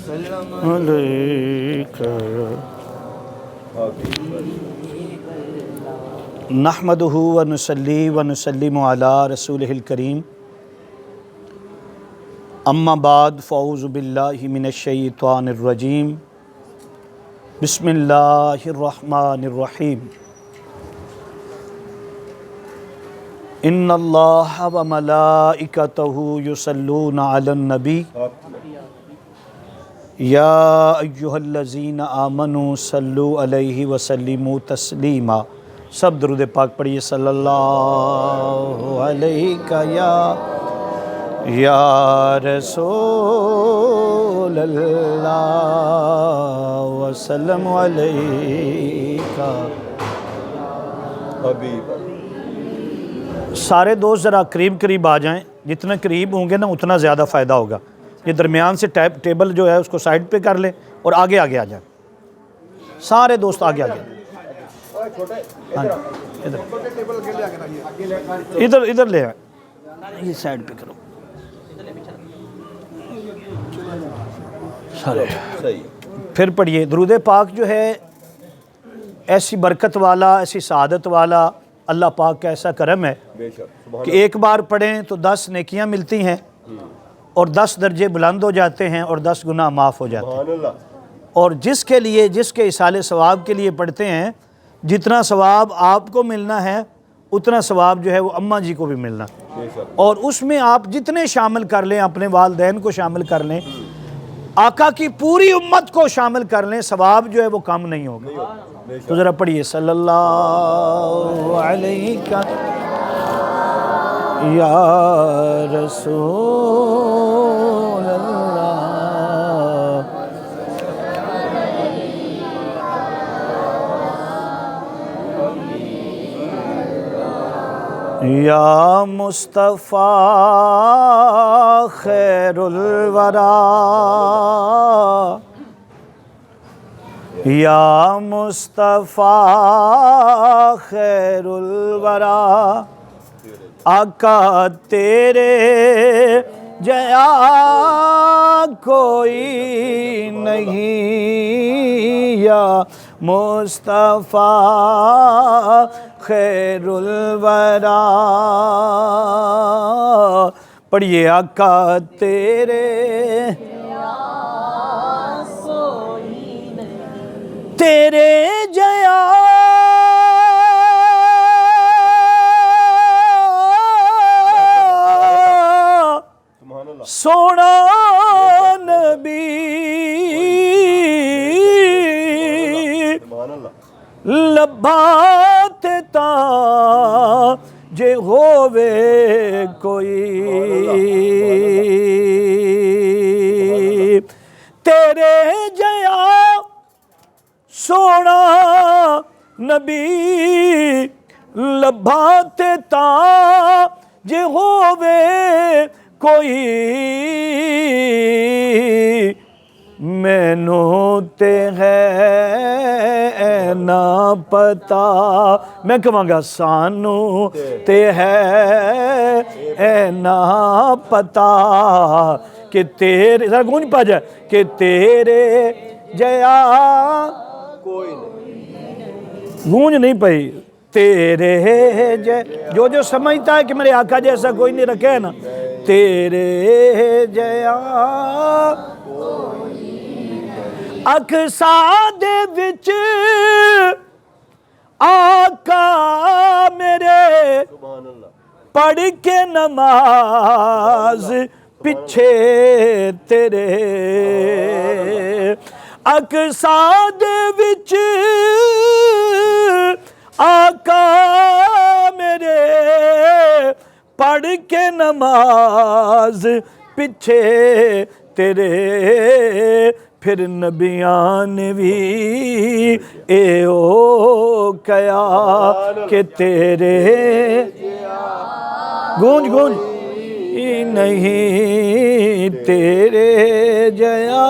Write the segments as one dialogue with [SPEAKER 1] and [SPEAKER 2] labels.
[SPEAKER 1] علیکہ نحمدہ ونصلی ونسلم علی رسولہ الکریم اما بعد فاعوذ باللہ من الشیطان الرجیم بسم اللہ الرحمن الرحیم ان اللہ وملائکتہ یصلون علی النبی یا ایہا الذین آمنوا صلوا علیہ وسلموا تسلیما۔ سب درود پاک پڑھیے صلی اللہ علیہ یا رسول اللہ وسلم علیکہ حبیب۔ سارے دوست ذرا قریب آ جائیں، جتنا قریب ہوں گے نا اتنا زیادہ فائدہ ہوگا۔ یہ درمیان سے ٹیبل جو ہے اس کو سائڈ پہ کر لیں اور آگے آ جائیں، سارے دوست آگے ادھر لے آئیں، یہ سائڈ پہ کرو سارے۔ پھر پڑھیے درود پاک جو ہے ایسی برکت والا، ایسی سعادت والا، اللہ پاک کا ایسا کرم ہے کہ ایک بار پڑھیں تو 10 نیکیاں ملتی ہیں اور 10 درجے بلند ہو جاتے ہیں اور 10 گناہ معاف ہو جاتے ہیں۔ اور جس کے ایصال ثواب کے لیے پڑھتے ہیں، جتنا ثواب آپ کو ملنا ہے اتنا ثواب جو ہے وہ اماں جی کو بھی ملنا، اور اس میں آپ جتنے شامل کر لیں، اپنے والدین کو شامل کر لیں، آقا کی پوری امت کو شامل کر لیں، ثواب جو ہے وہ کم نہیں ہوگا۔ تو ذرا پڑھیے صلی اللہ علیہ یا رسول اللہ یا مصطفیٰ خیر الورا یا مصطفیٰ خیر الورا، آقا تیرے جیا کوئی نہیں، یا مصطفیٰ خیر الورا۔ پڑھیے آقا تیرے جیا سونا نبی لبھات تاں جے ہووے کوئی، تیرے جیا سونا نبی لبھات تاں جے ہووے کوئی، مینوں تے ہے نہ پتا، میں کہاں گا سانوں تے ہے نہ پتا کہ تیرے، ذرا گونج پا جائے، کہ تیرے جیا کوئی نہیں، گونج نہیں پئی، تیرے جو سمجھتا ہے کہ میرے آقا جیسا کوئی نہیں رکھے ہے نا، تیرے جیا اقصا دے وچ آقا میرے پڑھ کے نماز پچھے تیرے، اقصا دے وچ آقا میرے پڑھ کے نماز پچھے تیرے، پھر نبیان بھی اے او کیا کہ تیرے گونج نہیں تیرے جیا۔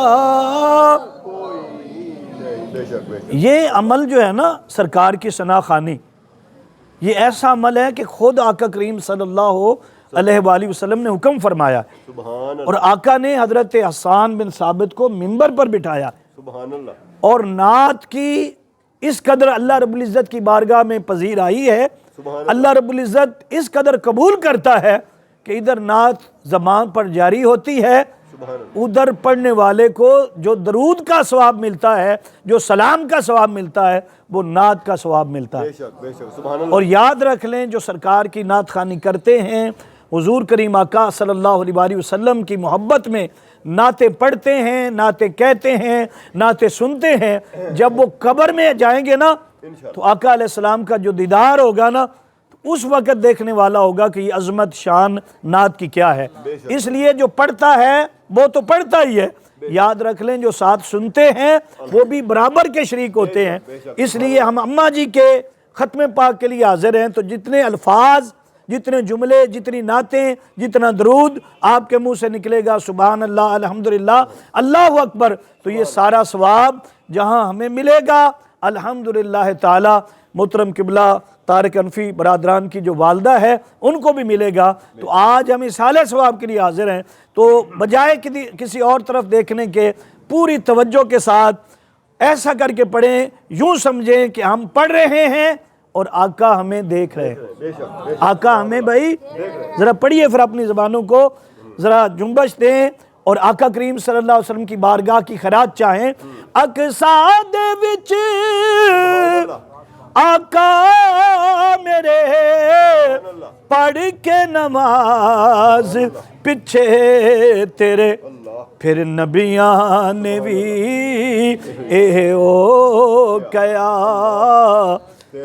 [SPEAKER 1] یہ عمل جو ہے نا سرکار کی ثنا خوانی، یہ ایسا عمل ہے کہ خود آقا کریم صلی اللہ علیہ وآلہ وسلم نے حکم فرمایا، اور آقا نے حضرت حسان بن ثابت کو منبر پر بٹھایا، اور نعت کی اس قدر اللہ رب العزت کی بارگاہ میں پذیر آئی ہے، اللہ رب العزت اس قدر قبول کرتا ہے کہ ادھر نعت زبان پر جاری ہوتی ہے، ادھر پڑھنے والے کو جو درود کا ثواب ملتا ہے، جو سلام کا ثواب ملتا ہے، وہ نعت کا ثواب ملتا ہے۔ اور یاد رکھ لیں، جو سرکار کی نعت خوانی کرتے ہیں، حضور کریم آقا صلی اللہ علیہ وآلہ وسلم کی محبت میں نعتیں پڑھتے ہیں، نعتیں کہتے ہیں، نعتیں سنتے ہیں، جب وہ قبر میں جائیں گے نا تو آقا علیہ السلام کا جو دیدار ہوگا نا، اس وقت دیکھنے والا ہوگا کہ یہ عظمت شان نعت کی کیا ہے۔ اس لیے جو پڑھتا ہے وہ تو پڑھتا ہی ہے، یاد رکھ لیں جو ساتھ سنتے ہیں وہ بھی برابر کے شریک ہوتے ہیں۔ اس لیے ہم اماں جی کے ختم پاک کے لیے حاضر ہیں، تو جتنے الفاظ، جتنے جملے، جتنی نعتیں، جتنا درود آپ کے منہ سے نکلے گا، سبحان اللہ، الحمدللہ، اللہ اکبر، تو یہ سارا ثواب جہاں ہمیں ملے گا الحمدللہ تعالی، محترم قبلہ طارق انفی برادران کی جو والدہ ہے ان کو بھی ملے گا۔ تو آج ہم اصحالِ ثواب کے لیے حاضر ہیں، تو بجائے کسی اور طرف دیکھنے کے پوری توجہ کے ساتھ ایسا کر کے پڑھیں، یوں سمجھیں کہ ہم پڑھ رہے ہیں اور آقا ہمیں دیکھ رہے ہیں۔ آقا ہمیں بھائی ذرا پڑھیے، پھر اپنی زبانوں کو ذرا جنبش دیں اور آقا کریم صلی اللہ علیہ وسلم کی بارگاہ کی خیرات چاہیں۔ اقصا دے وچ آقا میرے پڑھ کے نماز پچھے تیرے، پھر نبیاں نے بھی اے او کیا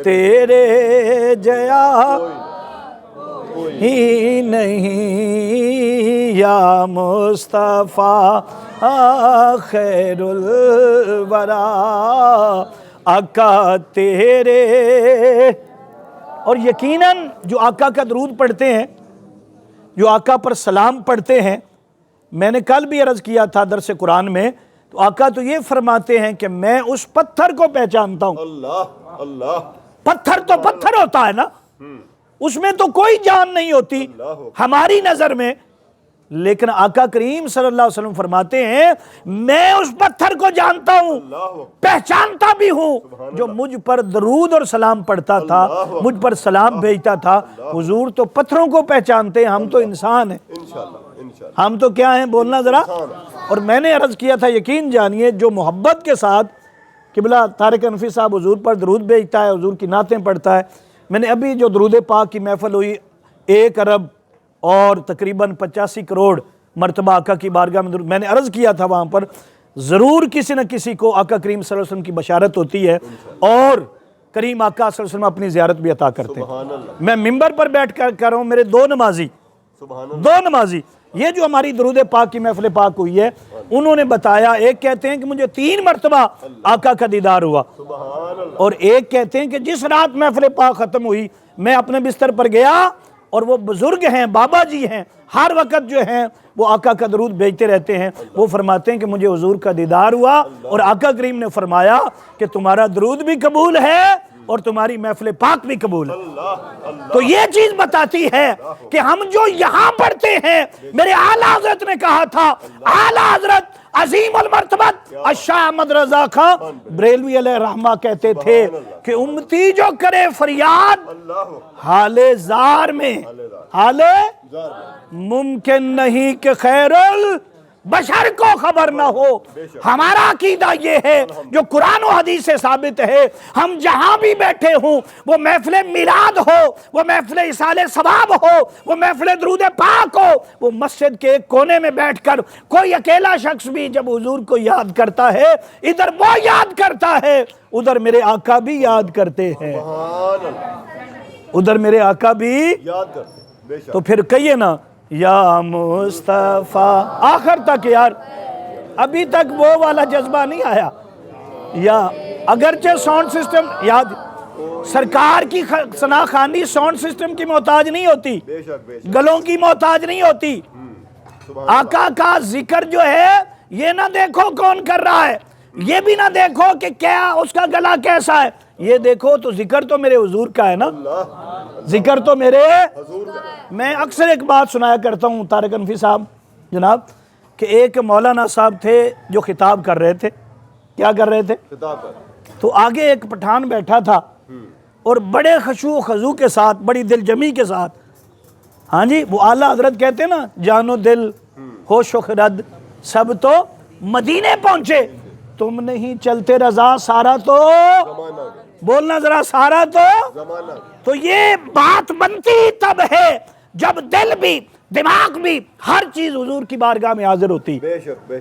[SPEAKER 1] تیرے جیا ہی نہیں یا مصطفیٰ خیر الورا، آقا تیرے۔ اور یقیناً جو آقا کا درود پڑھتے ہیں، جو آقا پر سلام پڑھتے ہیں، میں نے کل بھی عرض کیا تھا درس قرآن میں، تو آقا تو یہ فرماتے ہیں کہ میں اس پتھر کو پہچانتا ہوں۔ اللہ، پتھر تو پتھر ہوتا ہے نا، اس میں تو کوئی جان نہیں ہوتی ہماری نظر میں، لیکن آقا کریم صلی اللہ علیہ وسلم فرماتے ہیں میں اس پتھر کو جانتا ہوں، پہچانتا بھی ہوں، جو مجھ پر درود اور سلام پڑھتا تھا، مجھ پر سلام بھیجتا تھا۔ حضور تو پتھروں کو پہچانتے ہیں، ہم تو انسان ہیں، ہم تو کیا ہیں، بولنا ذرا۔ اور میں نے عرض کیا تھا، یقین جانیے جو محبت کے ساتھ قبلہ طارق انفی صاحب حضور پر درود بھیجتا ہے، حضور کی نعتیں پڑھتا ہے۔ میں نے ابھی جو درود پاک کی محفل ہوئی، 1 ارب اور تقریباً 85 کروڑ مرتبہ آقا کی بارگاہ میں درود، میں نے عرض کیا تھا وہاں پر ضرور کسی نہ کسی کو آقا کریم صلی اللہ علیہ وسلم کی بشارت ہوتی ہے، اور کریم آقا صلی اللہ علیہ وسلم اپنی زیارت بھی عطا کرتے ہیں۔ میں منبر پر بیٹھ کر رہا ہوں، میرے دو نمازی یہ جو ہماری درود پاک کی محفل پاک ہوئی ہے، انہوں نے بتایا، ایک کہتے ہیں کہ مجھے 3 مرتبہ آقا کا دیدار ہوا، اور ایک کہتے ہیں کہ جس رات محفل پاک ختم ہوئی میں اپنے بستر پر گیا، اور وہ بزرگ ہیں، بابا جی ہیں، ہر وقت جو ہیں وہ آقا کا درود بھیجتے رہتے ہیں، وہ فرماتے ہیں کہ مجھے حضور کا دیدار ہوا، اور آقا کریم نے فرمایا کہ تمہارا درود بھی قبول ہے اور تمہاری محفل پاک بھی قبول ہے۔ تو یہ چیز بتاتی ہے کہ ہم جو یہاں پڑھتے ہیں، میرے اعلیٰ حضرت نے کہا تھا، اعلیٰ حضرت عظیم المرتبت الشاہ احمد رضا خان بریلوی علیہ رحمہ کہتے تھے کہ امتی جو کرے فریاد حال زار میں، حال ممکن نہیں کہ خیر البشر کو خبر نہ ہو۔ ہمارا عقیدہ یہ ہے جو قرآن و حدیث سے ثابت ہے، ہم جہاں بھی بیٹھے ہوں، وہ محفل میلاد ہو، وہ محفل اصحال ثواب ہو، وہ محفل درود پاک ہو، وہ مسجد کے ایک کونے میں بیٹھ کر کوئی اکیلا شخص بھی جب حضور کو یاد کرتا ہے، ادھر وہ یاد کرتا ہے، ادھر میرے آقا بھی یاد کرتے ہیں، ادھر میرے آقا بھی یاد کرتے ہیں۔ تو پھر کہیے نا یا مصطفیٰ آخر تک، یار ابھی تک وہ والا جذبہ نہیں آیا۔ یا اگرچہ ساؤنڈ سسٹم، یاد سرکار کی ثنا خوانی ساؤنڈ سسٹم کی محتاج نہیں ہوتی، گلوں کی محتاج نہیں ہوتی۔ آقا کا ذکر جو ہے یہ نہ دیکھو کون کر رہا ہے، یہ بھی نہ دیکھو کہ کیا اس کا گلا کیسا ہے، یہ دیکھو تو ذکر تو میرے حضور کا ہے نا۔ ذکر تو میرے میں اکثر ایک بات سنایا کرتا ہوں طارق انفی صاحب جناب کہ ایک مولانا صاحب تھے جو خطاب کر رہے تھے. کیا کر رہے تھے؟ تو آگے ایک پٹھان بیٹھا تھا اور بڑے خشوع و خضوع کے ساتھ, بڑی دل جمی کے ساتھ, ہاں جی, وہ اعلیٰ حضرت کہتے ہیں نا جان و دل ہوش و خرد سب تو مدینے پہنچے, تم نہیں چلتے رضا سارا تو بولنا ذرا سارا تو یہ بات بنتی تب ہے جب دل بھی دماغ بھی ہر چیز حضور کی بارگاہ میں حاضر ہوتی.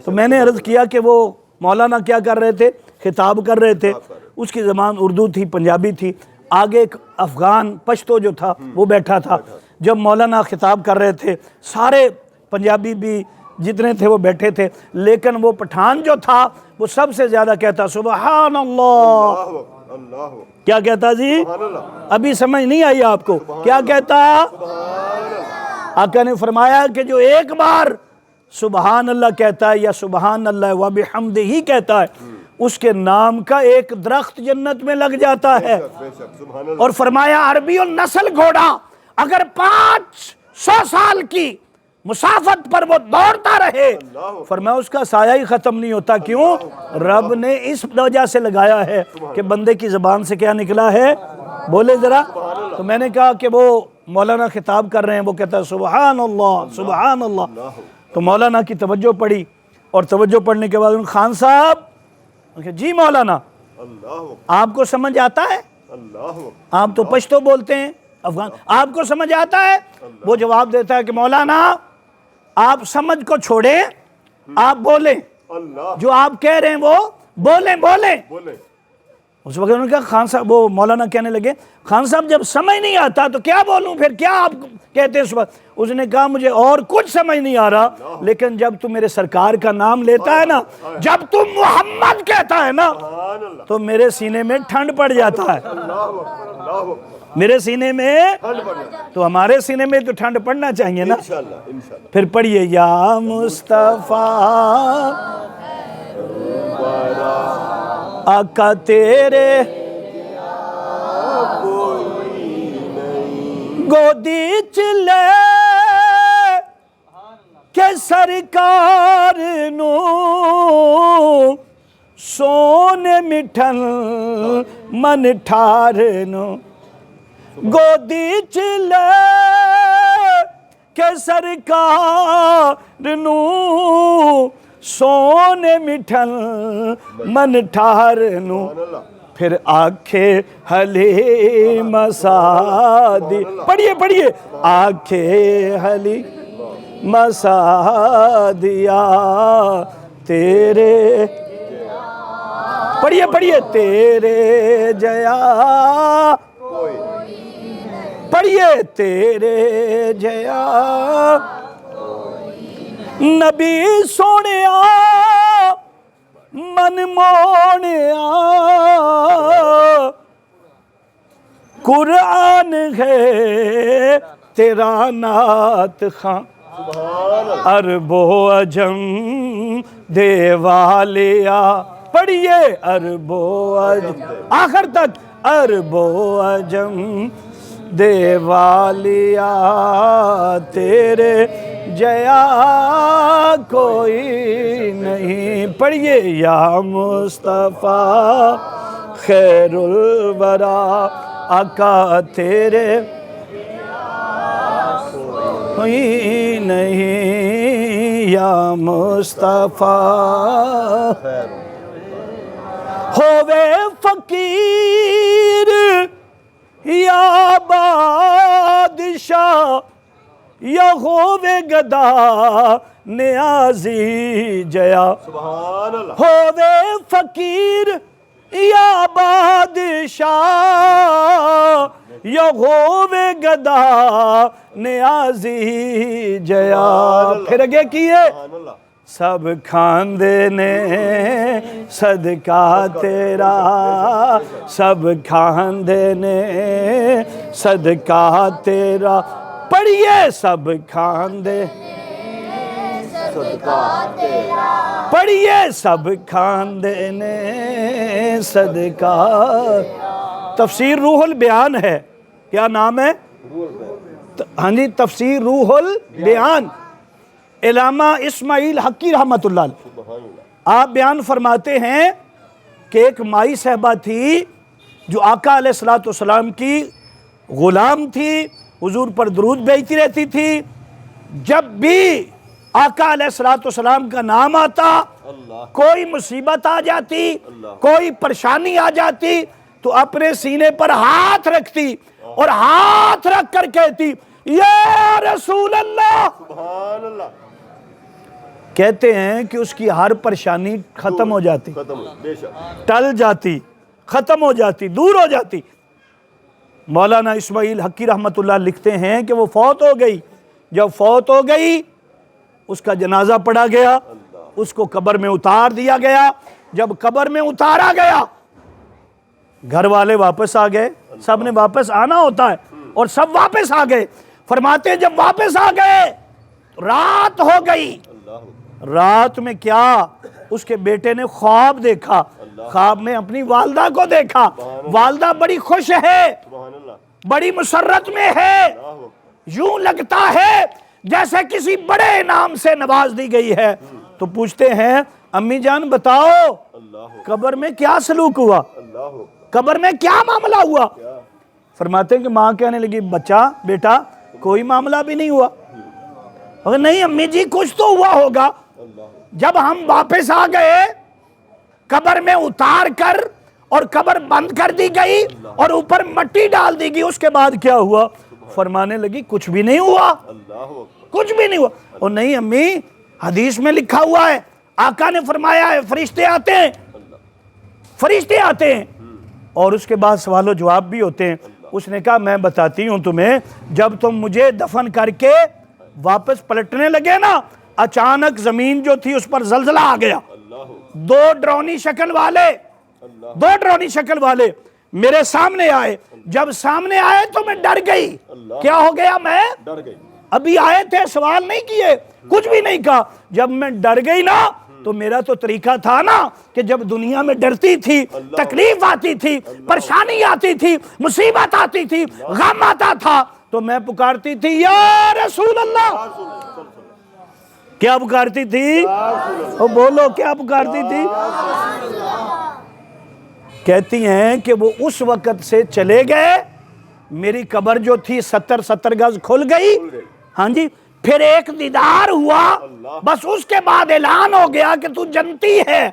[SPEAKER 1] تو میں نے عرض کیا کہ وہ مولانا کیا کر رہے تھے؟ خطاب کر رہے تھے. اس کی زبان اردو تھی, پنجابی تھی. آگے ایک افغان پشتو جو تھا وہ بیٹھا تھا. جب مولانا خطاب کر رہے تھے سارے پنجابی بھی جتنے تھے وہ بیٹھے تھے, لیکن وہ پٹھان جو تھا وہ سب سے زیادہ کہتا سبحان اللہ. کیا کہتا جی؟ ابھی سمجھ نہیں آئی آپ کو؟ کیا کہتا؟ آقا نے فرمایا کہ جو ایک بار سبحان اللہ کہتا ہے یا سبحان اللہ و بحمدہ کہتا ہے, اس کے نام کا ایک درخت جنت میں لگ جاتا ہے. اور فرمایا عربی النسل گھوڑا اگر 500 سال کی مسافت پر وہ دوڑتا رہے, فرمایا اس کا سایہ ہی ختم نہیں ہوتا. کیوں؟ رب نے اس وجہ سے لگایا ہے کہ بندے کی زبان سے کیا نکلا ہے, بولے ذرا. تو میں نے کہا کہ وہ مولانا خطاب کر رہے ہیں, وہ کہتا ہے سبحان اللہ سبحان اللہ. تو مولانا کی توجہ پڑی, اور توجہ پڑھنے کے بعد خان صاحب جی مولانا آپ کو سمجھ آتا ہے؟ آپ تو پشتو بولتے ہیں افغان, آپ کو سمجھ آتا ہے؟ وہ جواب دیتا ہے کہ مولانا آپ سمجھ کو چھوڑیں, آپ بولیں, جو آپ کہہ رہے ہیں وہ بولیں. اس وقت انہوں نے کہا خان صاحب, وہ مولانا کہنے لگے خان صاحب جب سمجھ نہیں آتا تو کیا بولوں پھر, کیا آپ کہتے ہیں اس وقت؟ اس نے کہا مجھے اور کچھ سمجھ نہیں آ رہا, لیکن جب تم میرے سرکار کا نام لیتا ہے نا, جب تم محمد کہتا ہے نا, تو میرے سینے میں ٹھنڈ پڑ جاتا ہے. میرے سینے میں, تو ہمارے سینے میں تو ٹھنڈ پڑنا چاہیے نا. پھر پڑھیے یا مصطفیٰ آقا تیرے گودی چلے کہ سرکار نو سونے مٹھن من ٹھار نو گودی چلے کہ سرکار نو سونے مٹھن من ٹھار نو پھر آنکھیں حلیم سعدی. پڑھیے آنکھیں حلیم سعدیا تیرے, پڑھیے تیرے جیا, پڑھیے تیرے جیا نبی سونیا من موڑیا قرآن ہے تیرا نعت خاں عرب و عجم دیوالیا. پڑھیے عرب و عجم آخر تک, عرب و عجم دیوالیا تیرے جیا کوئی نہیں. پڑھیے یا مصطفیٰ خیر الورا آقا تیرے کوئی نہیں. یا مصطفیٰ ہووے فقیر یا بادشاہ یا ہووے گدا نیازی جیا. ہووے فقیر یا بادشاہ یا ہووے گدا نیازی جیا. پھر اگے کیے سب کھاندے نے صدقہ تیرا, سب کھاندے نے صدقہ تیرا. پڑھیے سب کھاندے صدقہ تیرا, پڑھیے سب کھاندے نے صدقہ. تفسیر روح البیان ہے. کیا نام ہے؟ ہاں جی تفسیر روح البیان علامہ اسماعیل حقی رحمۃ اللہ علیہ، آپ بیان فرماتے ہیں کہ ایک مائی صاحبہ تھی جو آقا علیہ الصلوۃ والسلام کی غلام تھی، حضور پر درود بھیجتی رہتی تھی، جب بھی آقا علیہ الصلوۃ والسلام کا نام آتا، کوئی مصیبت آ جاتی، کوئی پریشانی آ جاتی تو اپنے سینے پر ہاتھ رکھتی اور ہاتھ رکھ کر کہتی یا رسول اللہ،
[SPEAKER 2] سبحان اللہ،
[SPEAKER 1] کہتے ہیں کہ اس کی ہر پریشانی ختم ہو جاتی،
[SPEAKER 2] بے شک،
[SPEAKER 1] ٹل جاتی، ختم ہو جاتی، دور ہو جاتی۔ مولانا اسماعیل حقی رحمت اللہ لکھتے ہیں کہ وہ فوت ہو گئی، جب فوت ہو گئی اس کا جنازہ پڑھا گیا، اس کو قبر میں اتار دیا گیا، جب قبر میں اتارا گیا گھر والے واپس آ گئے، سب نے واپس آنا ہوتا ہے اور سب واپس آ گئے، فرماتے ہیں جب واپس آ گئے رات ہو گئی، رات میں کیا اس کے بیٹے نے خواب دیکھا، خواب میں اپنی والدہ کو دیکھا، والدہ بڑی خوش ہے،
[SPEAKER 2] سبحان اللہ،
[SPEAKER 1] بڑی مسرت میں ہے، یوں لگتا ہے جیسے کسی بڑے انعام سے نواز دی گئی ہے، تو پوچھتے ہیں امی جان بتاؤ قبر میں کیا سلوک ہوا، قبر میں کیا معاملہ ہوا؟ فرماتے ہیں کہ ماں کہنے لگی بچہ بیٹا کوئی معاملہ بھی نہیں ہوا، اگر نہیں امی جی کچھ تو ہوا ہوگا، جب ہم واپس آ گئے قبر میں اتار کر اور قبر بند کر دی گئی اور اوپر مٹی ڈال دی گئی، اس کے بعد کیا ہوا؟ فرمانے لگی کچھ بھی نہیں ہوا، کچھ بھی نہیں ہوا۔ اور نہیں امی حدیث میں لکھا ہوا ہے، آقا نے فرمایا ہے فرشتے آتے ہیں، فرشتے آتے ہیں اور اس کے بعد سوال و جواب بھی ہوتے ہیں۔ اس نے کہا میں بتاتی ہوں تمہیں، جب تم مجھے دفن کر کے واپس پلٹنے لگے نا، اچانک زمین جو تھی اس پر زلزلہ آ گیا، دو ڈرونی شکل والے میرے سامنے آئے، جب سامنے آئے تو میں ڈر گئی، کیا ہو گیا؟ میں
[SPEAKER 2] ڈر گئی،
[SPEAKER 1] ابھی آئے تھے سوال نہیں کیے، کچھ بھی نہیں کہا، جب میں ڈر گئی نا تو میرا تو طریقہ تھا نا کہ جب دنیا میں ڈرتی تھی، تکلیف آتی تھی، پریشانی آتی تھی، مصیبت آتی تھی، غم آتا تھا تو میں پکارتی تھی یا رسول اللہ، کیا پکارتی تھی؟ وہ بولو کیا پکارتی تھی؟ کہتی ہیں کہ وہ اس وقت سے چلے گئے، میری قبر جو تھی 70 گز کھل گئی، ہاں جی، پھر ایک دیدار ہوا، بس اس کے بعد اعلان ہو گیا کہ تو جنتی ہے۔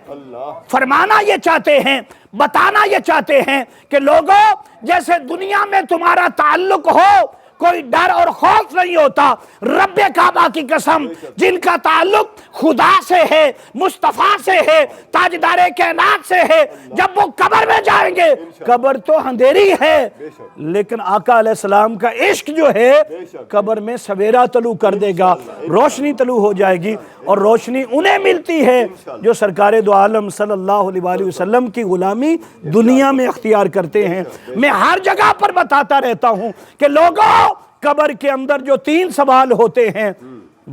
[SPEAKER 1] فرمانا یہ چاہتے ہیں، بتانا یہ چاہتے ہیں کہ لوگوں جیسے دنیا میں تمہارا تعلق ہو کوئی ڈر اور خوف نہیں ہوتا، رب کعبہ کی قسم جن کا تعلق خدا سے ہے، مصطفیٰ سے ہے، تاجدار کائنات سے ہے، جب وہ قبر میں جائیں گے، قبر تو اندھیری ہے لیکن آقا علیہ السلام کا عشق جو ہے قبر میں سویرا طلوع کر دے گا، روشنی طلوع ہو جائے گی، اور روشنی انہیں ملتی ہے جو سرکار دو عالم صلی اللہ علیہ وآلہ وسلم کی غلامی دنیا میں اختیار کرتے ہیں۔ میں ہر جگہ پر بتاتا رہتا ہوں کہ لوگوں قبر کے اندر جو 3 سوال ہوتے ہیں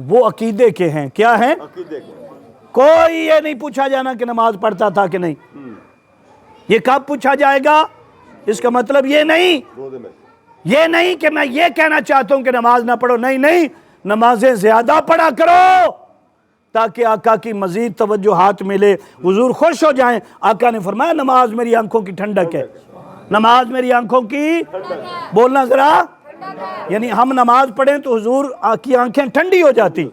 [SPEAKER 1] وہ عقیدے کے ہیں۔ کیا ہیں؟ کوئی یہ نہیں پوچھا جانا کہ نماز پڑھتا تھا کہ نہیں، یہ کب پوچھا جائے گا؟ اس کا مطلب یہ نہیں کہ میں یہ کہنا چاہتا ہوں کہ نماز نہ پڑھو، نہیں، نمازیں زیادہ پڑھا کرو تاکہ آقا کی مزید توجہات ملے، حضور خوش ہو جائیں۔ آقا نے فرمایا نماز میری آنکھوں کی ٹھنڈک ہے، نماز میری آنکھوں کی، بولنا ذرا، یعنی ہم نماز پڑھیں تو حضور کی آنکھیں ٹھنڈی ہو جاتی،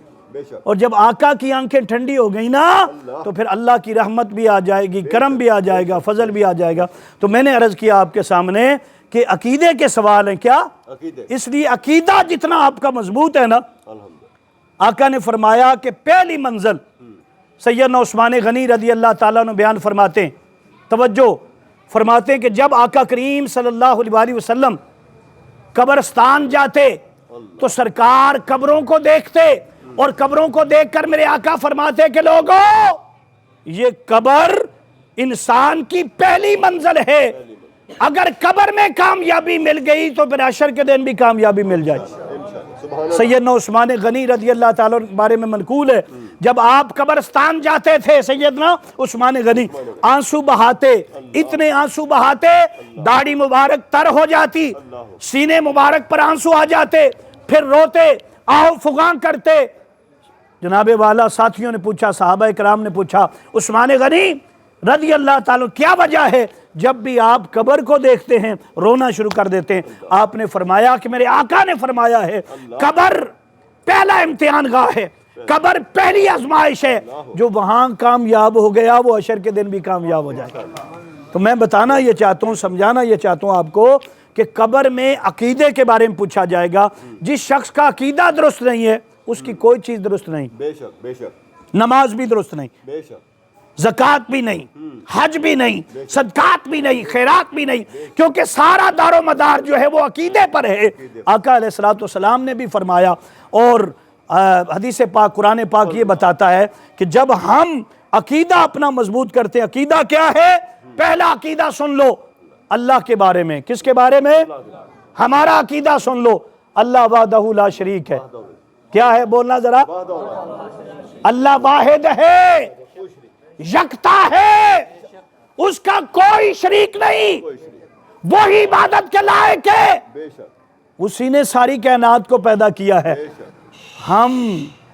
[SPEAKER 1] اور جب آقا کی آنکھیں ٹھنڈی ہو گئی نا تو پھر اللہ کی رحمت بھی آ جائے گی، کرم بھی آ جائے گا، فضل بھی آ جائے گا۔ تو میں نے عرض کیا آپ کے سامنے کہ عقیدے کے سوال ہیں، کیا؟ اس لیے عقیدہ جتنا آپ کا مضبوط ہے نا، آقا نے فرمایا کہ پہلی منزل سیدنا عثمان غنی رضی اللہ تعالیٰ عنہ بیان فرماتے ہیں، توجہ فرماتے ہیں کہ جب آقا کریم صلی اللہ علیہ وآلہ وسلم قبرستان جاتے تو سرکار قبروں کو دیکھتے، اور قبروں کو دیکھ کر میرے آقا فرماتے کہ لوگوں یہ قبر انسان کی پہلی منزل ہے، اگر قبر میں کامیابی مل گئی تو پھر حشر کے دن بھی کامیابی مل جائے۔ سیدنا عثمان غنی رضی اللہ تعالیٰ بارے میں منقول ہے، جب آپ قبرستان جاتے تھے سیدنا عثمان غنی آنسو بہاتے، اتنے آنسو بہاتے داڑھی مبارک تر ہو جاتی، سینے مبارک پر آنسو آ جاتے، پھر روتے، آہو فغاں کرتے۔ جناب والا ساتھیوں نے پوچھا، صحابہ کرام نے پوچھا، عثمان غنی رضی اللہ تعالیٰ کیا وجہ ہے جب بھی آپ قبر کو دیکھتے ہیں رونا شروع کر دیتے ہیں؟ آپ نے فرمایا کہ میرے آقا نے فرمایا ہے قبر پہلا امتحان گاہ ہے، قبر پہلی آزمائش ہے، جو وہاں کامیاب ہو گیا وہ حشر کے دن بھی کامیاب ہو جائے گا۔ تو میں بتانا یہ چاہتا ہوں، سمجھانا یہ چاہتا ہوں آپ کو کہ قبر میں عقیدے کے بارے میں پوچھا جائے گا۔ جس شخص کا عقیدہ درست نہیں ہے اس کی کوئی چیز درست نہیں،
[SPEAKER 2] بے شک بے شک
[SPEAKER 1] نماز بھی درست نہیں،
[SPEAKER 2] بے شک
[SPEAKER 1] زکوٰۃ بھی نہیں، حج بھی نہیں، صدقات بھی نہیں، خیرات بھی نہیں، کیونکہ سارا دار و مدار جو ہے وہ عقیدے پر ہے۔ آقا علیہ السلام نے بھی فرمایا، اور حدیث پاک قرآن پاک یہ بتاتا ہے کہ جب ہم عقیدہ اپنا مضبوط کرتے ہیں، عقیدہ کیا ہے؟ پہلا عقیدہ سن لو اللہ کے بارے میں۔ کس کے بارے میں؟ ہمارا عقیدہ سن لو، اللہ وحدہ لا شریک ہے۔ کیا ہے بولنا ذرا؟ اللہ واحد ہے، یکتا ہے، اس کا کوئی شریک نہیں، وہی عبادت کے لائق ہے،
[SPEAKER 2] بے شک
[SPEAKER 1] اسی نے ساری کائنات کو پیدا کیا ہے۔ ہم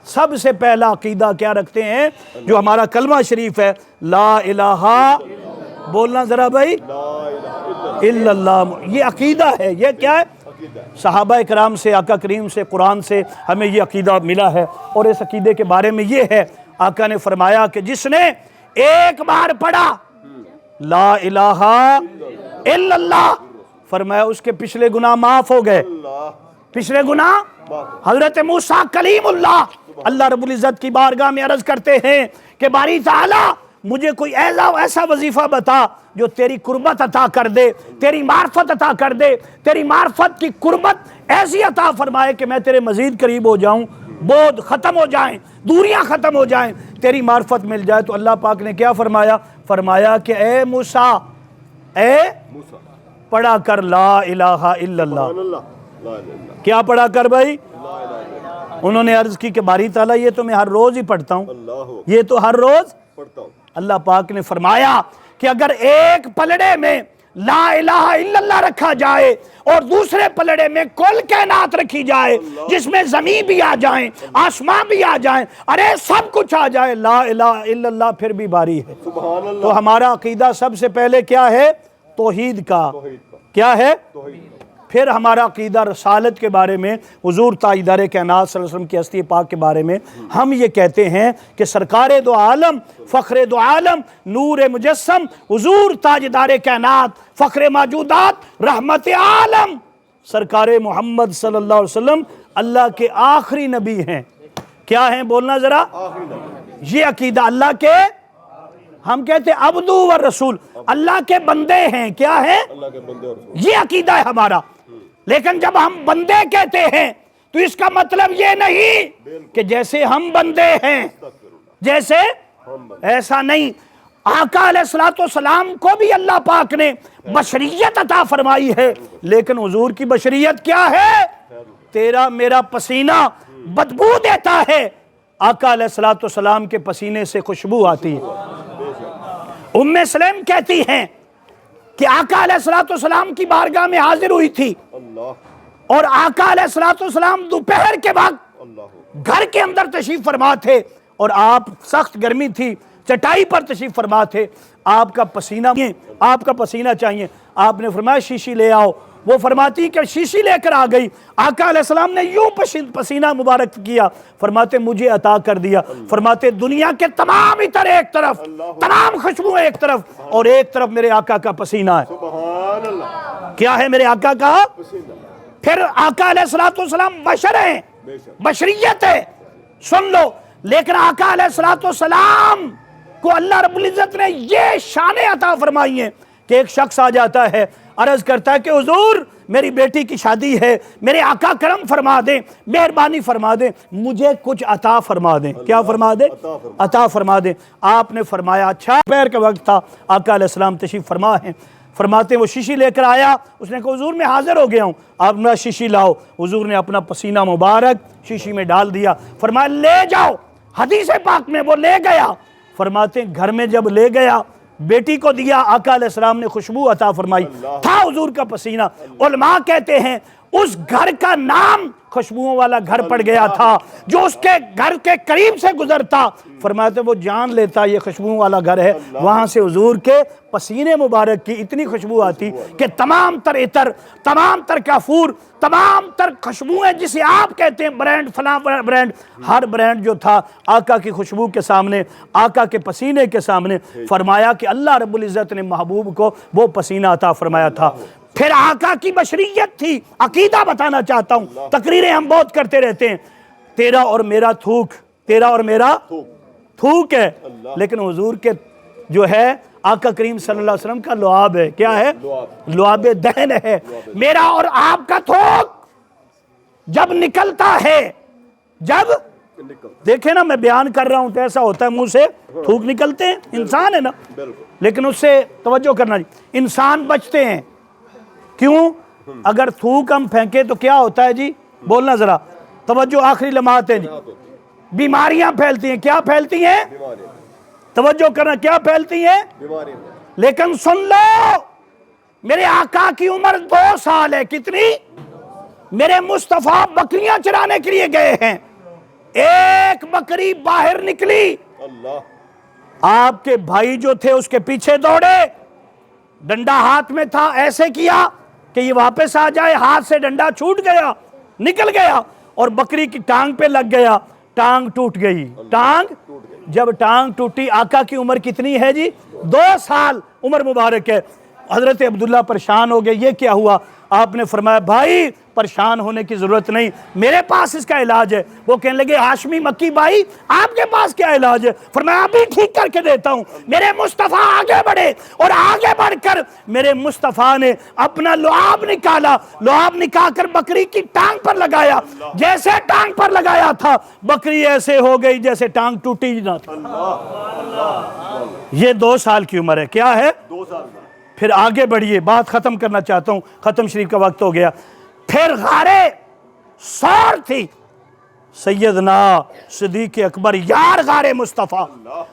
[SPEAKER 1] سب سے پہلا عقیدہ کیا رکھتے ہیں؟ جو ہمارا کلمہ شریف ہے، لا الہ، بولنا ذرا بھائی، الا اللہ، یہ عقیدہ ہے۔ یہ کیا ہے؟ صحابہ کرام سے، آقا کریم سے، قرآن سے ہمیں یہ عقیدہ ملا ہے، اور اس عقیدے کے بارے میں یہ ہے، آقا نے فرمایا کہ جس نے ایک بار پڑھا لا الہ الا اللہ، فرمایا اس کے پچھلے گناہ معاف ہو گئے۔ پچھلے گناہ، حضرت موسیٰ کلیم اللہ رب العزت کی بارگاہ میں عرض کرتے ہیں کہ باری تعالیٰ مجھے کوئی ایسا وظیفہ بتا جو تیری قربت عطا کر دے، تیری معرفت عطا کر دے، تیری معرفت کی قربت ایسی عطا فرمائے کہ میں تیرے مزید قریب ہو جاؤں، بود ختم ہو جائیں، دوریاں ختم ہو جائیں، تیری معرفت مل جائے۔ تو اللہ پاک نے کیا فرمایا؟ فرمایا کہ اے موسیٰ، پڑھا کر لا الہ الا اللہ۔ کیا پڑھا کر بھائی؟ انہوں نے عرض کی کہ باری تعالیٰ یہ تو میں ہر روز ہی پڑھتا ہوں، یہ تو ہر روز
[SPEAKER 2] پڑھتا ہوں۔
[SPEAKER 1] اللہ پاک نے فرمایا کہ اگر ایک پلڑے میں لا الہ الا اللہ رکھا جائے اور دوسرے پلڑے میں کل کائنات رکھی جائے، جس میں زمین بھی آ جائیں، آسمان بھی آ جائیں، ارے سب کچھ آ جائے، لا الہ الا اللہ پھر بھی باری ہے۔
[SPEAKER 2] سبحان اللہ۔
[SPEAKER 1] تو ہمارا عقیدہ سب سے پہلے کیا ہے؟ توحید کا۔ کیا ہے؟ پھر ہمارا عقیدہ رسالت کے بارے میں، حضور تاجدار کائنات صلی اللہ علیہ وسلم کی ہستی پاک کے بارے میں ہم یہ کہتے ہیں کہ سرکار دو عالم، فخر دو عالم، نور مجسم، حضور تاجدار کائنات، فخر موجودات، رحمت عالم، سرکار محمد صلی اللہ علیہ وسلم اللہ کے آخری نبی ہیں۔ کیا ہیں بولنا ذرا؟ یہ عقیدہ اللہ کے، ہم کہتے ہیں عبدو و رسول، اللہ کے بندے ہیں۔ کیا ہے؟
[SPEAKER 2] اللہ کے بندے اور رسول۔
[SPEAKER 1] یہ عقیدہ ہے ہمارا۔ لیکن جب ہم بندے کہتے ہیں تو اس کا مطلب یہ نہیں کہ جیسے ہم بندے ہیں جیسے، ایسا نہیں۔ آقا علیہ السلام کو بھی اللہ پاک نے بشریت عطا فرمائی ہے، لیکن حضور کی بشریت کیا ہے؟ تیرا میرا پسینہ بدبو دیتا ہے، آقا علیہ السلام کے پسینے سے خوشبو آتی ہے۔ ام سلیم کہتی ہیں کہ آقا علیہ السلام کی بارگاہ میں حاضر ہوئی تھی، اور آقا علیہ السلام دوپہر کے وقت گھر کے اندر تشریف فرما تھے، اور آپ سخت گرمی تھی، چٹائی پر تشریف فرما تھے، آپ کا پسینہ چاہیے۔ آپ نے فرمایا شیشی لے آؤ۔ وہ فرماتی کہ شیشی لے کر آ گئی، آقا علیہ السلام نے یوں پسینہ مبارک کیا، فرماتے مجھے عطا کر دیا، فرماتے دنیا کے تمام عطر ایک طرف، تمام خوشبو ایک طرف، اور ایک طرف میرے آقا کا پسینہ ہے۔
[SPEAKER 2] سبحان اللہ۔
[SPEAKER 1] کیا ہے میرے آقا کا؟ پھر آقا علیہ السلام بشر ہیں، بشریت ہے، سن لو۔ لیکن آقا علیہ السلام کو اللہ رب العزت نے یہ شان عطا فرمائی ہے کہ ایک شخص آ جاتا ہے، عرض کرتا ہے کہ حضور میری بیٹی کی شادی ہے، میرے آقا کرم فرما دیں، مہربانی فرما دیں، مجھے کچھ عطا فرما دیں۔ کیا فرما دیں؟ عطا فرما دیں۔ آپ نے فرمایا اچھا، دوپہر کا وقت تھا، آقا علیہ السلام تشریف فرما ہیں، فرماتے وہ شیشی لے کر آیا، اس نے کہا حضور میں حاضر ہو گیا ہوں، آپ میرا شیشی لاؤ۔ حضور نے اپنا پسینہ مبارک شیشی میں ڈال دیا، فرمایا لے جاؤ، حدیث پاک میں وہ لے گیا، فرماتے ہیں گھر میں جب لے گیا بیٹی کو دیا، آقا علیہ السلام نے خوشبو عطا فرمائی، تھا حضور کا پسینہ۔ علماء کہتے ہیں اس گھر کا نام خوشبوؤں والا گھر پڑ گیا تھا، جو اس کے گھر کے قریب سے گزرتا فرماتے وہ جان لیتا یہ خوشبوؤں والا گھر ہے۔ وہاں سے حضور کے پسینے مبارک کی اتنی خوشبو آتی کہ تمام تر عطر، تمام تر کافور، تمام تر خوشبوئیں جسے آپ کہتے ہیں برانڈ فلاں برانڈ، ہر برانڈ جو تھا آقا کی خوشبو کے سامنے، آقا کے پسینے کے سامنے، فرمایا کہ اللہ رب العزت نے محبوب کو وہ پسینہ عطا فرمایا تھا۔ پھر آقا کی بشریت تھی، عقیدہ بتانا چاہتا ہوں، تقریریں ہم بہت کرتے رہتے ہیں، تیرا اور میرا تھوک، تیرا اور میرا تھوک ہے، لیکن حضور کے جو ہے آقا کریم صلی اللہ علیہ وسلم کا لعاب ہے۔ کیا ہے؟ لعاب دہن ہے۔ میرا اور آپ کا تھوک جب نکلتا ہے، جب دیکھیں نا میں بیان کر رہا ہوں تو ایسا ہوتا ہے منہ سے تھوک نکلتے ہیں، انسان ہے نا، لیکن اس سے توجہ کرنا جی، انسان بچتے ہیں کیوں؟ اگر تھوک ہم پھینکے تو کیا ہوتا ہے جی؟ بولنا ذرا، توجہ، آخری لمحات ہیں جی، بیماریاں پھیلتی ہیں۔ کیا پھیلتی ہیں؟ توجہ کرنا، کیا پھیلتی ہیں؟ لیکن سن لو، میرے آقا کی عمر 2 سال ہے، کتنی؟ میرے مصطفیٰ بکریاں چرانے کے لیے گئے ہیں، ایک بکری باہر نکلی، آپ کے بھائی جو تھے اس کے پیچھے دوڑے، ڈنڈا ہاتھ میں تھا، ایسے کیا کہ یہ واپس آ جائے، ہاتھ سے ڈنڈا چھوٹ گیا، نکل گیا اور بکری کی ٹانگ پہ لگ گیا، ٹانگ ٹوٹ گئی۔ ٹانگ جب ٹانگ ٹوٹی، آقا کی عمر کتنی ہے جی؟ 2 سال عمر مبارک ہے۔ حضرت عبداللہ پریشان ہو گئے، یہ کیا ہوا؟ آپ نے فرمایا بھائی پریشان ہونے کی ضرورت نہیں، میرے پاس اس کا علاج ہے۔ وہ کہنے لگے ہاشمی مکی بھائی آپ کے پاس کیا علاج ہے؟ فرمایا ابھی ٹھیک کر کے دیتا ہوں۔ میرے مصطفیٰ آگے بڑھے اور آگے بڑھ کر میرے مصطفیٰ نے اپنا لعاب نکالا، لعاب نکال کر بکری کی ٹانگ پر لگایا، جیسے ٹانگ پر لگایا تھا بکری ایسے ہو گئی جیسے ٹانگ ٹوٹی ہی نہ تھا۔ یہ 2 سال کی عمر ہے۔ کیا ہے؟
[SPEAKER 2] 2 سال۔
[SPEAKER 1] پھر آگے بڑھیے، بات ختم کرنا چاہتا ہوں، ختم شریف کا وقت ہو گیا۔ پھر غارِ ثور تھی، سیدنا صدیق اکبر، یار غارِ مصطفیٰ،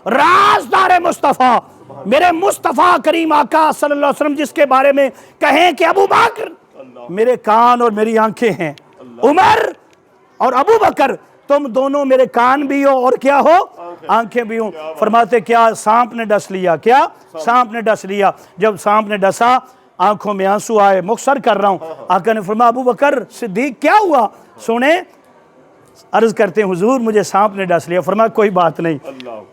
[SPEAKER 1] رازدار مصطفیٰ، میرے مصطفیٰ کریم آقا صلی اللہ علیہ وسلم جس کے بارے میں کہیں کہ ابو بکر میرے کان اور میری آنکھیں ہیں، عمر اور ابو بکر تم دونوں میرے کان بھی ہو اور کیا ہو؟ آنکھیں بھی ہوں۔ فرماتے کیا سانپ نے ڈس لیا؟ کیا سانپ نے ڈس لیا؟ جب سانپ نے ڈسا آنکھوں میں آنسو آئے، مختصر کر رہا ہوں، آقا نے فرمایا ابو بکر صدیق کیا ہوا؟ سنیں، عرض کرتے ہیں حضور مجھے سانپ نے ڈس لیا۔ فرمایا کوئی بات نہیں،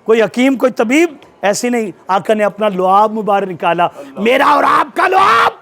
[SPEAKER 1] کوئی حکیم کوئی طبیب ایسی نہیں۔ آقا نے اپنا لعاب مبارک نکالا، میرا اور آپ کا لعاب،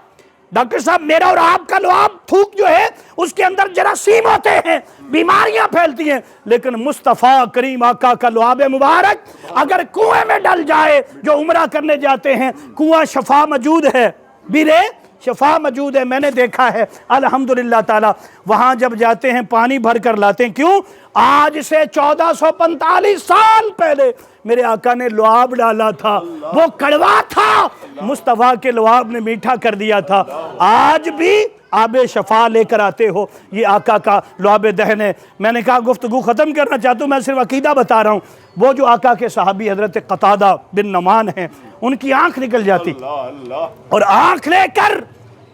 [SPEAKER 1] ڈاکٹر صاحب میرا اور آپ کا لعاب تھوک جو ہے اس کے اندر جراثیم ہوتے ہیں، بیماریاں پھیلتی ہیں، لیکن مصطفیٰ کریم آقا کا لعاب مبارک اگر کنویں میں ڈل جائے، جو عمرہ کرنے جاتے ہیں کنواں شفا موجود ہے، بیرے شفا موجود ہے، میں نے دیکھا ہے الحمدللہ تعالی، وہاں جب جاتے ہیں پانی بھر کر لاتے ہیں۔ کیوں؟ آج سے 1445 سال پہلے میرے آقا نے لعاب ڈالا تھا، وہ کڑوا تھا، مصطفیٰ کے لعاب نے میٹھا کر دیا تھا۔ آج بھی آب شفا لے کر آتے ہو، یہ آقا کا لعاب دہن ہے۔ میں نے کہا گفتگو ختم کرنا چاہتا ہوں، میں صرف عقیدہ بتا رہا ہوں۔ وہ جو آقا کے صحابی حضرت قتادہ بن نعمان ہیں، ان کی آنکھ نکل جاتی اور آنکھ لے کر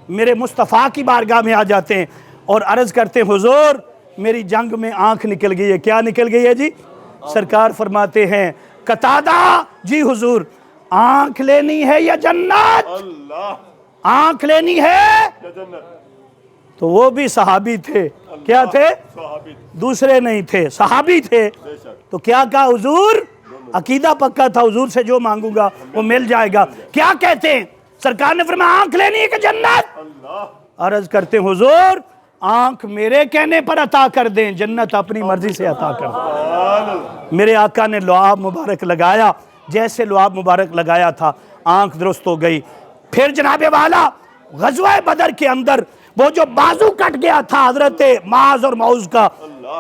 [SPEAKER 1] میرے مصطفیٰ کی بارگاہ میں آ جاتے ہیں اور عرض کرتے ہیں حضور میری جنگ میں آنکھ نکل گئی ہے۔ کیا نکل گئی ہے جی؟ سرکار فرماتے ہیں قتادہ جی حضور آنکھ لینی ہے یا جنت؟ آنکھ لینی ہے؟ تو وہ بھی صحابی تھے۔ کیا تھے؟ دوسرے نہیں تھے، صحابی تھے۔ تو کیا کہا حضور؟ عقیدہ پکا تھا حضور سے جو مانگوں گا وہ مل جائے گا۔ کیا کہتے ہیں؟ سرکار نے فرمایا آنکھ لینی ہے کہ جنت؟ عرض کرتے ہیں حضور آنکھ میرے کہنے پر عطا کر دیں، جنت اپنی مرضی سے عطا کر دیں۔ میرے آقا نے لعاب مبارک لگایا، جیسے لعاب مبارک لگایا تھا آنکھ درست ہو گئی۔ پھر جناب والا غزوہ بدر کے اندر وہ جو بازو کٹ گیا تھا حضرت معاذ اور معوذ کا،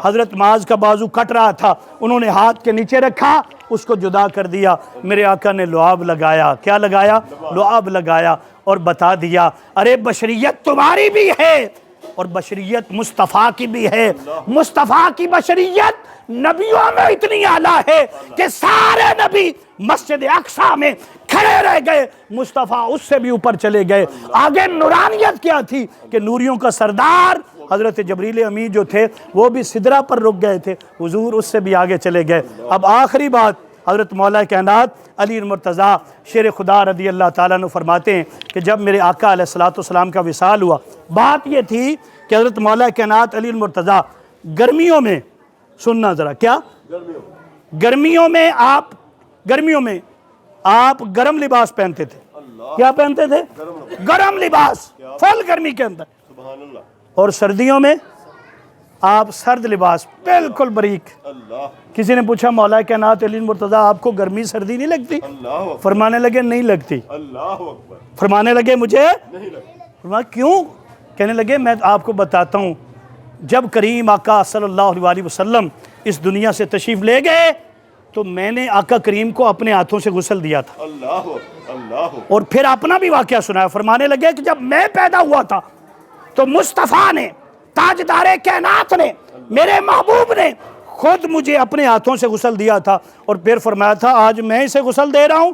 [SPEAKER 1] حضرت معاذ کا بازو کٹ رہا تھا، انہوں نے ہاتھ کے نیچے رکھا، اس کو جدا کر دیا۔ میرے آقا نے لعاب لگایا۔ کیا لگایا؟ لعاب لگایا اور بتا دیا ارے بشریت تمہاری بھی ہے، اور بشریت مصطفیٰ کی بھی ہے. مصطفیٰ کی بشریت نبیوں میں اتنی اعلیٰ ہے کہ سارے نبی مسجد اقصیٰ میں کھڑے رہ گئے, مصطفیٰ اس سے بھی اوپر چلے گئے. آگے نورانیت کیا تھی کہ نوریوں کا سردار حضرت جبریل امین جو تھے وہ بھی سدرہ پر رک گئے تھے, حضور اس سے بھی آگے چلے گئے. اب آخری بات حضرت مولا کائنات علی المرتضیٰ شیر خدا رضی اللہ تعالیٰ عنہ فرماتے ہیں کہ جب میرے آقا علیہ السلام کا وصال ہوا, بات یہ تھی کہ حضرت مولا کائنات علی المرتضیٰ گرمیوں میں, سننا ذرا, کیا گرمیوں میں آپ گرم لباس پہنتے تھے. کیا پہنتے تھے؟ گرم لباس, فل گرمی کے اندر.
[SPEAKER 2] سبحان اللہ.
[SPEAKER 1] اور سردیوں میں آپ سرد لباس, بالکل بریک.
[SPEAKER 2] اللہ
[SPEAKER 1] کسی نے پوچھا مولا کائنات علی المرتضیٰ آپ کو گرمی سردی نہیں لگتی؟
[SPEAKER 2] اللہ
[SPEAKER 1] فرمانے لگے نہیں لگتی.
[SPEAKER 2] اللہ اکبر.
[SPEAKER 1] فرمانے لگے مجھے
[SPEAKER 2] نہیں لگتا.
[SPEAKER 1] فرمایا کیوں؟ کہنے لگے میں آپ کو بتاتا ہوں, جب کریم آقا صلی اللہ علیہ وسلم اس دنیا سے تشریف لے گئے تو میں نے آقا کریم کو اپنے ہاتھوں سے غسل دیا تھا.
[SPEAKER 2] اللہ اللہ.
[SPEAKER 1] اور پھر اپنا بھی واقعہ سنایا. فرمانے لگے کہ جب میں پیدا ہوا تھا تو مصطفیٰ نے, تاجدار کائنات نے, میرے محبوب نے خود مجھے اپنے ہاتھوں سے غسل دیا تھا, اور پھر فرمایا تھا آج میں اسے غسل دے رہا ہوں.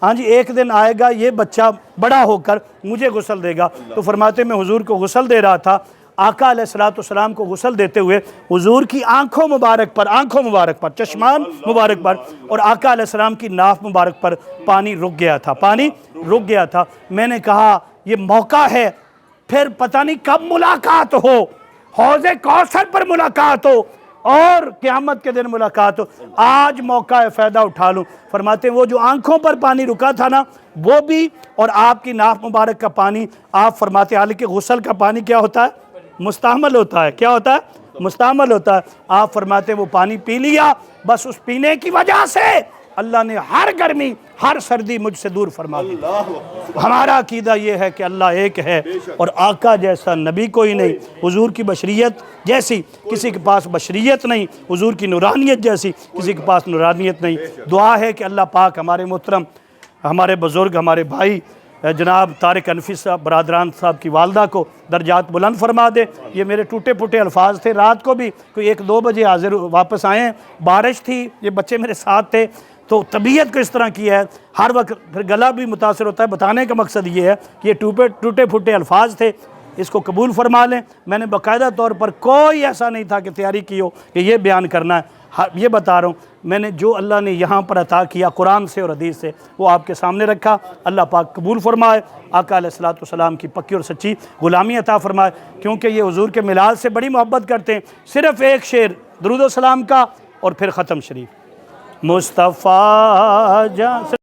[SPEAKER 1] ہاں جی, ایک دن آئے گا یہ بچہ بڑا ہو کر مجھے غسل دے گا. تو فرماتے میں حضور کو غسل دے رہا تھا, آقا علیہ السلام کو غسل دیتے ہوئے حضور کی آنکھوں مبارک پر, چشمان مبارک پر اور آقا علیہ السلام کی ناف مبارک پر پانی رک گیا تھا. میں نے کہا یہ موقع ہے, پھر پتہ نہیں کب ملاقات ہو, حوض کوثر پر ملاقات ہو اور قیامت کے دن ملاقات ہو, آج موقع ہے فائدہ اٹھا لوں. فرماتے ہیں وہ جو آنکھوں پر پانی رکا تھا نا وہ بھی, اور آپ کی ناف مبارک کا پانی, آپ فرماتے ہیں حالانکہ غسل کا پانی کیا ہوتا ہے؟ مستعمل ہوتا ہے. کیا ہوتا ہے؟ مستعمل ہوتا ہے. آپ فرماتے ہیں وہ پانی پی لیا, بس اس پینے کی وجہ سے اللہ نے ہر گرمی ہر سردی مجھ سے دور فرما دی. ہمارا عقیدہ یہ ہے کہ اللہ ایک ہے اور آقا جیسا نبی کوئی نہیں, حضور کی بشریت جیسی کسی کے پاس بشریت نہیں, حضور کی نورانیت جیسی کسی کے پاس نورانیت نہیں. دعا ہے کہ اللہ پاک ہمارے محترم, ہمارے بزرگ, ہمارے بھائی جناب طارق انفی صاحب برادران صاحب کی والدہ کو درجات بلند فرما دے. یہ میرے ٹوٹے پھوٹے الفاظ تھے, رات کو بھی کوئی 1-2 بجے حاضر واپس آئے ہیں, بارش تھی, یہ بچے میرے ساتھ تھے, تو طبیعت کو اس طرح کی ہے, ہر وقت پھر گلا بھی متاثر ہوتا ہے. بتانے کا مقصد یہ ہے کہ یہ ٹوٹے پھوٹے الفاظ تھے, اس کو قبول فرما لیں. میں نے باقاعدہ طور پر کوئی ایسا نہیں تھا کہ تیاری کی ہو کہ یہ بیان کرنا ہے. یہ بتا رہا ہوں, میں نے جو اللہ نے یہاں پر عطا کیا قرآن سے اور حدیث سے وہ آپ کے سامنے رکھا. اللہ پاک قبول فرمائے, آقا علیہ السلام کی پکی اور سچی غلامی عطا فرمائے, کیونکہ یہ حضور کے میلاد سے بڑی محبت کرتے ہیں. صرف ایک شعر درود و سلام کا اور پھر ختم شریف. مصطفیٰ جان